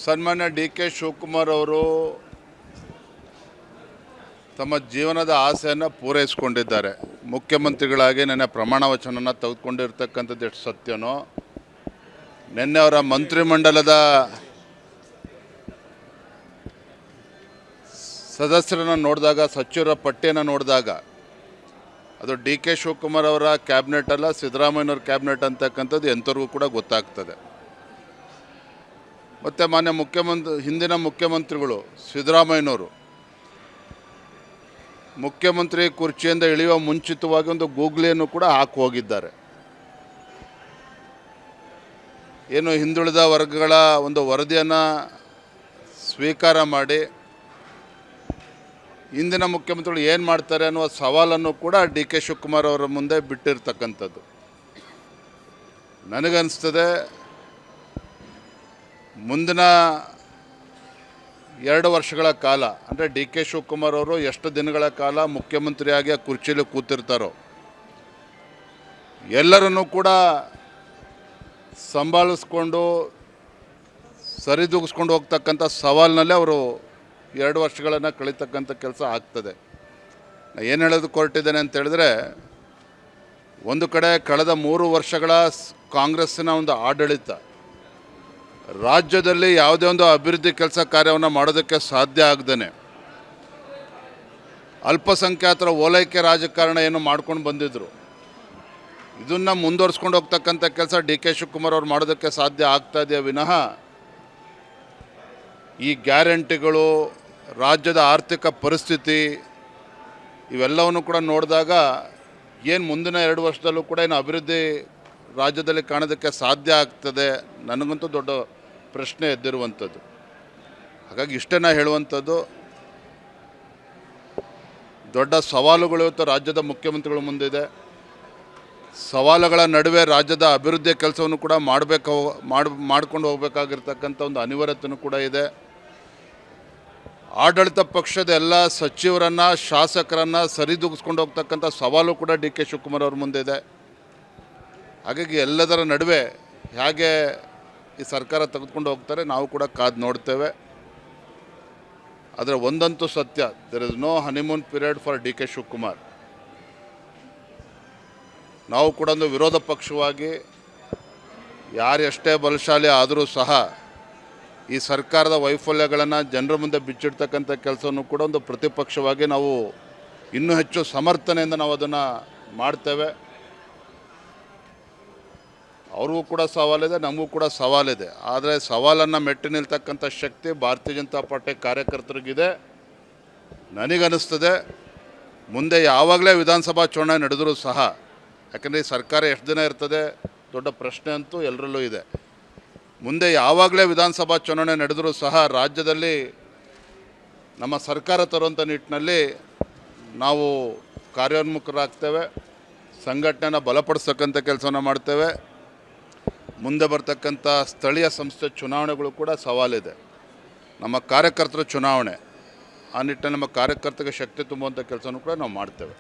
ಸನ್ಮಾನ್ಯ D K Shivakumar ಅವರು ತಮ್ಮ ಜೀವನದ ಆಸೆಯನ್ನು ಪೂರೈಸಿಕೊಂಡಿದ್ದಾರೆ. ಮುಖ್ಯಮಂತ್ರಿಗಳಾಗಿ ನೆನ್ನೆ ಪ್ರಮಾಣ ವಚನನ ತೆಗೆದುಕೊಂಡಿರ್ತಕ್ಕಂಥದ್ದು ಎಷ್ಟು ಸತ್ಯನೋ, ನಿನ್ನೆ ಅವರ ಮಂತ್ರಿಮಂಡಲದ ಸದಸ್ಯರನ್ನು ನೋಡಿದಾಗ, ಸಚಿವರ ಪಟ್ಟಿಯನ್ನು ನೋಡಿದಾಗ ಅದು ಡಿ ಕೆ ಶಿವಕುಮಾರ್ ಅವರ ಕ್ಯಾಬಿನೆಟ್ ಅಲ್ಲ, ಸಿದ್ದರಾಮಯ್ಯನವ್ರ ಕ್ಯಾಬಿನೆಟ್ ಅಂತಕ್ಕಂಥದ್ದು ಎಂಥವ್ರಿಗೂ ಕೂಡ ಗೊತ್ತಾಗ್ತದೆ. ಮತ್ತು ಹಿಂದಿನ ಮುಖ್ಯಮಂತ್ರಿಗಳು ಸಿದ್ದರಾಮಯ್ಯನವರು ಮುಖ್ಯಮಂತ್ರಿ ಕುರ್ಚಿಯಿಂದ ಇಳಿಯುವ ಮುಂಚಿತವಾಗಿ ಒಂದು ಗೂಗ್ಲಿಯನ್ನು ಕೂಡ ಹಾಕಿ ಹೋಗಿದ್ದಾರೆ. ಏನು ಹಿಂದುಳಿದ ವರ್ಗಗಳ ಒಂದು ವರದಿಯನ್ನು ಸ್ವೀಕಾರ ಮಾಡಿ ಇಂದಿನ ಮುಖ್ಯಮಂತ್ರಿಗಳು ಏನು ಮಾಡ್ತಾರೆ ಅನ್ನುವ ಸವಾಲನ್ನು ಕೂಡ ಡಿ ಕೆ ಶಿವಕುಮಾರ್ ಅವರ ಮುಂದೆ ಬಿಟ್ಟಿರ್ತಕ್ಕಂಥದ್ದು. ನನಗನ್ನಿಸ್ತದೆ ಮುಂದಿನ 2 ವರ್ಷಗಳ ಕಾಲ, ಅಂದರೆ ಡಿ ಕೆ ಶಿವಕುಮಾರ್ ಅವರು ಎಷ್ಟು ದಿನಗಳ ಕಾಲ ಮುಖ್ಯಮಂತ್ರಿಯಾಗಿ ಆ ಕುರ್ಚಿಯಲ್ಲಿ ಕೂತಿರ್ತಾರೋ ಎಲ್ಲರನ್ನೂ ಕೂಡ ಸಂಭಾಳಿಸ್ಕೊಂಡು ಸರಿದೂಗಿಸ್ಕೊಂಡು ಹೋಗ್ತಕ್ಕಂಥ ಸವಾಲಿನಲ್ಲೇ ಅವರು 2 ವರ್ಷಗಳನ್ನು ಕಳೀತಕ್ಕಂಥ ಕೆಲಸ ಆಗ್ತದೆ. ನಾನು ಏನು ಹೇಳೋದಕ್ಕೆ ಹೊರಟಿದ್ದೇನೆ ಅಂತ ಹೇಳಿದ್ರೆ, ಒಂದು ಕಡೆ ಕಳೆದ 3 ವರ್ಷಗಳ ಕಾಂಗ್ರೆಸ್ಸಿನ ಒಂದು ಆಡಳಿತ ರಾಜ್ಯದಲ್ಲಿ ಯಾವುದೇ ಒಂದು ಅಭಿವೃದ್ಧಿ ಕೆಲಸ ಕಾರ್ಯವನ್ನು ಮಾಡೋದಕ್ಕೆ ಸಾಧ್ಯ ಆಗದೇನೆ ಅಲ್ಪಸಂಖ್ಯಾತರ ಓಲೈಕೆ ರಾಜಕಾರಣ ಏನು ಮಾಡ್ಕೊಂಡು ಬಂದಿದ್ದರು, ಇದನ್ನು ಮುಂದುವರಿಸ್ಕೊಂಡು ಹೋಗ್ತಕ್ಕಂಥ ಕೆಲಸ ಡಿ ಕೆ ಶಿವಕುಮಾರ್ ಅವರು ಮಾಡೋದಕ್ಕೆ ಸಾಧ್ಯ ಆಗ್ತಾ ಇದೆಯೇ ವಿನಃ ಈ ಗ್ಯಾರಂಟಿಗಳು, ರಾಜ್ಯದ ಆರ್ಥಿಕ ಪರಿಸ್ಥಿತಿ ಇವೆಲ್ಲವನ್ನು ಕೂಡ ನೋಡಿದಾಗ ಏನು ಮುಂದಿನ 2 ವರ್ಷದಲ್ಲೂ ಕೂಡ ಏನು ಅಭಿವೃದ್ಧಿ ರಾಜ್ಯದಲ್ಲಿ ಕಾಣೋದಕ್ಕೆ ಸಾಧ್ಯ ಆಗ್ತದೆ, ನನಗಂತೂ ದೊಡ್ಡ ಪ್ರಶ್ನೆ ಎದ್ದಿರುವಂಥದ್ದು. ಹಾಗಾಗಿ ಇಷ್ಟೇ ನಾ ಹೇಳುವಂಥದ್ದು, ದೊಡ್ಡ ಸವಾಲುಗಳು ಇವತ್ತು ರಾಜ್ಯದ ಮುಖ್ಯಮಂತ್ರಿಗಳ ಮುಂದಿದೆ. ಸವಾಲುಗಳ ನಡುವೆ ರಾಜ್ಯದ ಅಭಿವೃದ್ಧಿಯ ಕೆಲಸವನ್ನು ಕೂಡ ಮಾಡ್ಕೊಂಡು ಹೋಗಬೇಕಾಗಿರ್ತಕ್ಕಂಥ ಒಂದು ಅನಿವಾರ್ಯತೆಯೂ ಕೂಡ ಇದೆ. ಆಡಳಿತ ಪಕ್ಷದ ಎಲ್ಲ ಸಚಿವರನ್ನು, ಶಾಸಕರನ್ನು ಸರಿದೂಗಿಸ್ಕೊಂಡು ಹೋಗ್ತಕ್ಕಂಥ ಸವಾಲು ಕೂಡ ಡಿ ಕೆ ಶಿವಕುಮಾರ್ ಅವ್ರ ಮುಂದಿದೆ. ಹಾಗಾಗಿ ಎಲ್ಲದರ ನಡುವೆ ಹೇಗೆ ಈ ಸರ್ಕಾರ ತೆಗೆದುಕೊಂಡು ಹೋಗ್ತಾರೆ ನಾವು ಕೂಡ ಕಾದು ನೋಡ್ತೇವೆ. ಆದರೆ ಒಂದಂತೂ ಸತ್ಯ, there is no honeymoon period for D K Shivakumar. ನಾವು ಕೂಡ ಒಂದು ವಿರೋಧ ಪಕ್ಷವಾಗಿ ಯಾರು ಎಷ್ಟೇ ಬಲಶಾಲಿ ಆದರೂ ಸಹ ಈ ಸರ್ಕಾರದ ವೈಫಲ್ಯಗಳನ್ನು ಜನರ ಮುಂದೆ ಬಿಚ್ಚಿಡ್ತಕ್ಕಂಥ ಕೆಲಸವನ್ನು ಕೂಡ ಒಂದು ಪ್ರತಿಪಕ್ಷವಾಗಿ ನಾವು ಇನ್ನೂ ಹೆಚ್ಚು ಸಮರ್ಥನೆಯಿಂದ ನಾವು ಅದನ್ನು ಮಾಡ್ತೇವೆ. ಅವ್ರಿಗೂ ಕೂಡ ಸವಾಲಿದೆ, ನಮಗೂ ಕೂಡ ಸವಾಲಿದೆ. ಆದರೆ ಸವಾಲನ್ನು ಮೆಟ್ಟಿ ನಿಲ್ತಕ್ಕಂಥ ಶಕ್ತಿ ಭಾರತೀಯ ಜನತಾ ಪಾರ್ಟಿ ಕಾರ್ಯಕರ್ತರಿಗಿದೆ. ನನಗನ್ನಿಸ್ತದೆ ಮುಂದೆ ಯಾವಾಗಲೇ ವಿಧಾನಸಭಾ ಚುನಾವಣೆ ನಡೆದರೂ ಸಹ, ಯಾಕಂದರೆ ಈ ಸರ್ಕಾರ ಎಷ್ಟು ದಿನ ಇರ್ತದೆ ದೊಡ್ಡ ಪ್ರಶ್ನೆ ಅಂತೂ ಎಲ್ಲರಲ್ಲೂ ಇದೆ. ಮುಂದೆ ಯಾವಾಗಲೇ ವಿಧಾನಸಭಾ ಚುನಾವಣೆ ನಡೆದರೂ ಸಹ ರಾಜ್ಯದಲ್ಲಿ ನಮ್ಮ ಸರ್ಕಾರ ತರುವಂಥ ನಿಟ್ಟಿನಲ್ಲಿ ನಾವು ಕಾರ್ಯೋನ್ಮುಖರಾಗ್ತೇವೆ, ಸಂಘಟನೆಯನ್ನು ಬಲಪಡಿಸ್ತಕ್ಕಂಥ ಕೆಲಸವನ್ನು ಮಾಡ್ತೇವೆ. ಮುಂದೆ ಬರ್ತಕ್ಕಂಥ ಸ್ಥಳೀಯ ಸಂಸ್ಥೆ ಚುನಾವಣೆಗಳು ಕೂಡ ಸವಾಲಿದೆ. ನಮ್ಮ ಕಾರ್ಯಕರ್ತರ ಚುನಾವಣೆ, ಆ ನಿಟ್ಟಿನಲ್ಲಿ ನಮ್ಮ ಕಾರ್ಯಕರ್ತರಿಗೆ ಶಕ್ತಿ ತುಂಬುವಂಥ ಕೆಲಸನೂ ಕೂಡ ನಾವು ಮಾಡ್ತೇವೆ.